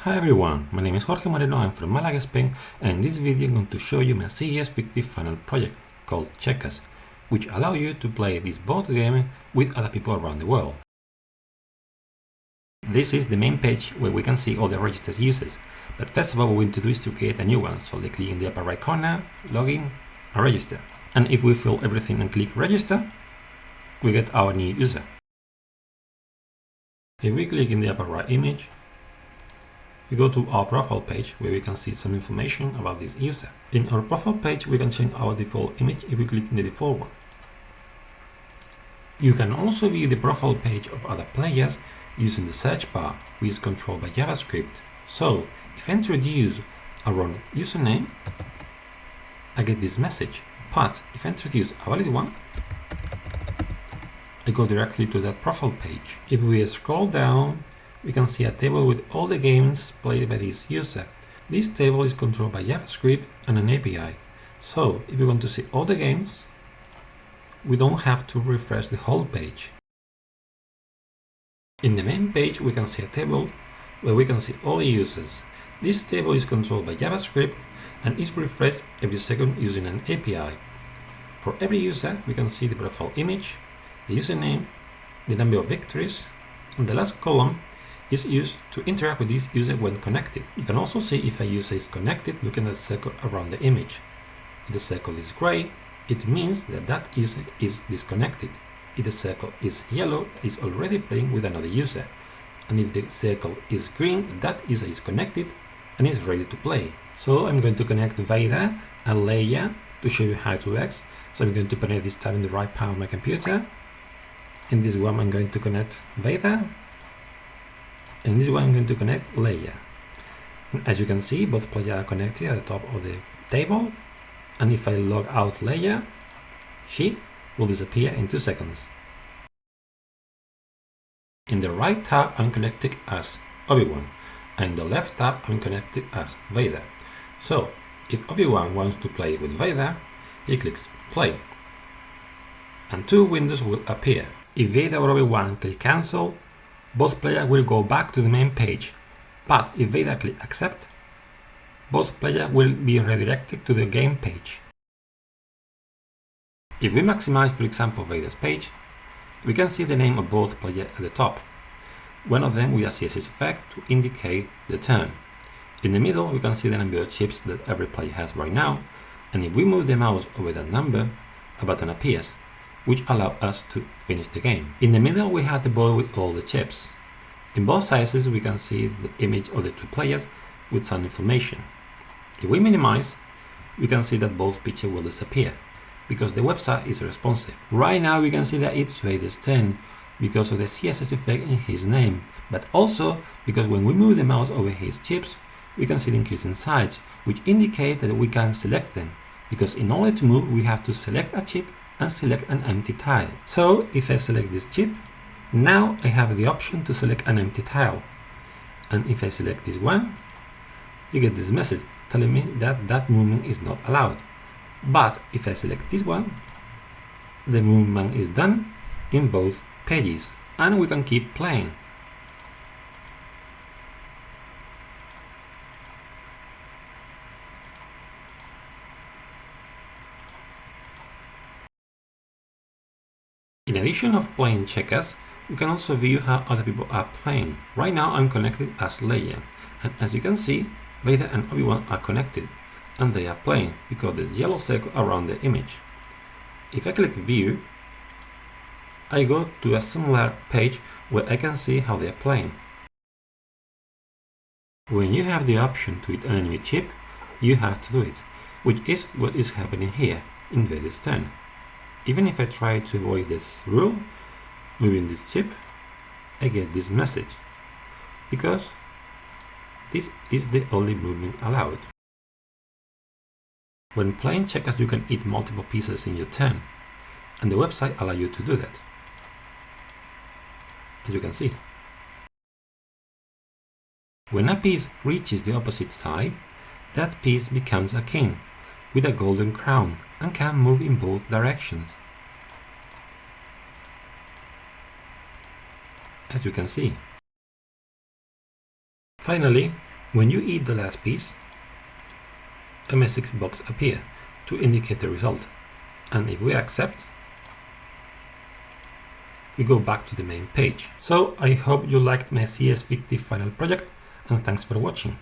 Hi everyone, my name is Jorge Moreno, I'm from Malaga, Spain, and in this video I'm going to show you my CS50 funnel project called Checkers, which allow you to play this board game with other people around the world. This is the main page where we can see all the registered users, but first of all what we need to do is to create a new one, so we click in the upper right corner, login, and register. And if we fill everything and click register, we get our new user. If we click in the upper right image, we go to our profile page where we can see some information about this user. In our profile page we can change our default image if we click in the default one. You can also view the profile page of other players using the search bar, which is controlled by JavaScript. So if I introduce a wrong username, I get this message, but if I introduce a valid one, I go directly to that profile page. If we scroll down, we can see a table with all the games played by this user. This table is controlled by JavaScript and an API. So if we want to see all the games, we don't have to refresh the whole page. In the main page we can see a table where we can see all the users. This table is controlled by JavaScript and is refreshed every second using an API. For every user we can see the profile image, the username, the number of victories, and the last column is used to interact with this user when connected. You can also see if a user is connected looking at the circle around the image. If the circle is gray, it means that that user is disconnected. If the circle is yellow, it's already playing with another user. And if the circle is green, that user is connected and is ready to play. So I'm going to connect Vaida and Leia to show you how it works. So I'm going to connect this tab in the right part of my computer. In this one I'm going to connect Vaida. And this one I'm going to connect Leia. As you can see, both players are connected at the top of the table, and if I log out Leia, she will disappear in 2 seconds. In the right tab I'm connected as Obi-Wan, and in the left tab I'm connected as Vader. So if Obi-Wan wants to play with Vader, he clicks play, and 2 windows will appear. If Vader or Obi-Wan click cancel, both players will go back to the main page, but if Vader click accept, both players will be redirected to the game page. If we maximize, for example, Vader's page, we can see the name of both players at the top, one of them with a CSS effect to indicate the turn. In the middle we can see the number of chips that every player has right now, and if we move the mouse over that number, a button appears, which allow us to finish the game. In the middle we have the board with all the chips. In both sizes we can see the image of the 2 players with some information. If we minimize, we can see that both pictures will disappear, because the website is responsive. Right now we can see that it's Vader's turn, because of the CSS effect in his name, but also because when we move the mouse over his chips, we can see the increase in size, which indicate that we can select them, because in order to move we have to select a chip and select an empty tile. So if I select this chip, now I have the option to select an empty tile. And if I select this one, you get this message telling me that that movement is not allowed. But if I select this one, the movement is done in both pages, and we can keep playing. In addition of playing checkers, we can also view how other people are playing. Right now I'm connected as Leia, and as you can see, Vader and Obi-Wan are connected, and they are playing because the yellow circle around the image. If I click view, I go to a similar page where I can see how they are playing. When you have the option to hit an enemy chip, you have to do it, which is what is happening here in Vader's turn. Even if I try to avoid this rule, moving this chip, I get this message, because this is the only movement allowed. When playing checkers you can eat multiple pieces in your turn, and the website allows you to do that, as you can see. When a piece reaches the opposite side, that piece becomes a king with a golden crown and can move in both directions, as you can see. Finally, When you eat the last piece, a message box appears to indicate the result, and if we accept, we go back to the main page. So I hope you liked my CS50 final project, and thanks for watching.